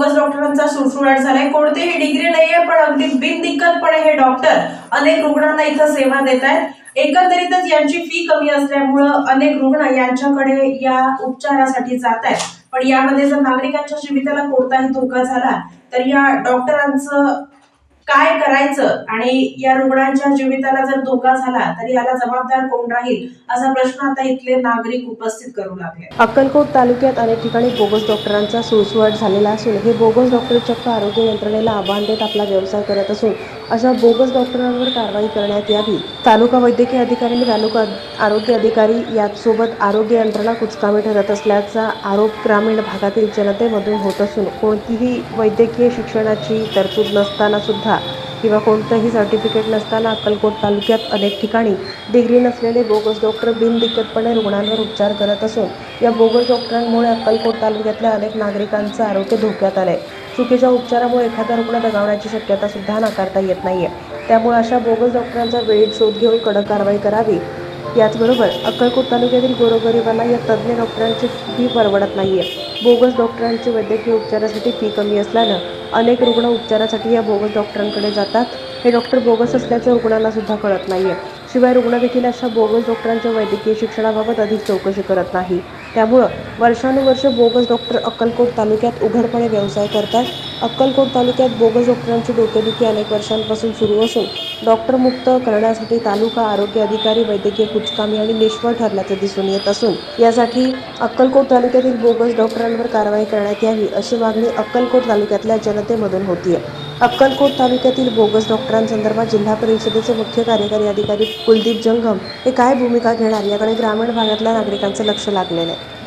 Bogus डॉक्टरांचा सुळसुळाट झालाय। कोणतीही डिग्री नाहीये पण अगदी बिनदिक्कतपणे हे डॉक्टर अनेक रुग्णांना इथं सेवा देत आहेत। एकंदरीतच यांची फी कमी असल्यामुळं अनेक रुग्ण यांच्याकडे या उपचारासाठी जात आहेत। पण यामध्ये जर नागरिकांच्या जीविताला कोणताही धोका झाला तर या डॉक्टरांचं काय करायचं आणि या रुग्णांच्या जीविताला जर धोका झाला तर याला जबाबदार कोण राहील असा प्रश्न आता इथले नागरिक उपस्थित करू लागले। अक्कलकोट तालुक्यात अनेक ठिकाणी बोगस डॉक्टरांचा सुळसुळाट झालेला असून हे बोगस डॉक्टर चक्क आरोग्य यंत्रणेला आव्हान देत आपला व्यवसाय करत असून अशा बोगस डॉक्टरांवर कारवाई करण्यात यावी। तालुका वैद्यकीय अधिकारी आणि तालुका आरोग्य अधिकारी यासोबत आरोग्य यंत्रणा कुचकामी ठरत असल्याचा आरोप ग्रामीण भागातील जनतेमधून होत असून कोणतीही वैद्यकीय शिक्षणाची तरतूद नसताना सुद्धा किंवा कोणतंही सर्टिफिकेट नसताना अक्कलकोट तालुक्यात अनेक ठिकाणी डिग्री नसलेले बोगस डॉक्टर बिनदिक्कतपणे रुग्णांवर उपचार करत असून या बोगस डॉक्टरांमुळे अक्कलकोट तालुक्यातल्या अनेक नागरिकांचं आरोग्य धोक्यात आलंय। चुकीच्या उपचारामुळे एखादा रुग्ण दगावण्याची शक्यता सुद्धा नाकारता येत नाहीये। त्यामुळे अशा बोगस डॉक्टरांचा वेळीच शोध घेऊन कडक कारवाई करावी। याचबरोबर अक्कलकोट तालुक्यातील गोरगरिबांना या तज्ज्ञ डॉक्टरांची फी परवडत नाहीये। बोगस डॉक्टरांची वैद्यकीय उपचारासाठी फी कमी असल्यानं अनेक रुग्ण उपचारासाठी या बोगस डॉक्टरांकडे जातात। हे डॉक्टर बोगस असल्याचं रुग्णांना सुद्धा कळत नाहीये। शिवाय रुग्ण देखील अशा बोगस डॉक्टरांच्या वैद्यकीय शिक्षणाबाबत अधिक चौकशी करत नाही। त्यामुळं वर्षानुवर्ष बोगस डॉक्टर अक्कलकोट तालुक्यात उघडपणे व्यवसाय करतात। अक्कलकोट तालुक्यात बोगस डॉक्टरांची डोकेदुखी अनेक वर्षांपासून सुरू असून डॉक्टर मुक्त करण्यासाठी तालुका आरोग्य अधिकारी वैद्यकीय कुचकामी आणि निष्फळ ठरल्याचं दिसून येत असून यासाठी अक्कलकोट तालुक्यातील बोगस डॉक्टरांवर कारवाई करण्यात यावी अशी मागणी अक्कलकोट तालुक्यातल्या जनतेमधून होतीये। अक्कलकोट तालुक्यातील बोगस डॉक्टरांसंदर्भात जिल्हा परिषदेचे मुख्य कार्यकारी अधिकारी कुलदीप जंगम हे काय भूमिका घेणार याकडे ग्रामीण भागातल्या नागरिकांचं लक्ष लागलेलं आहे।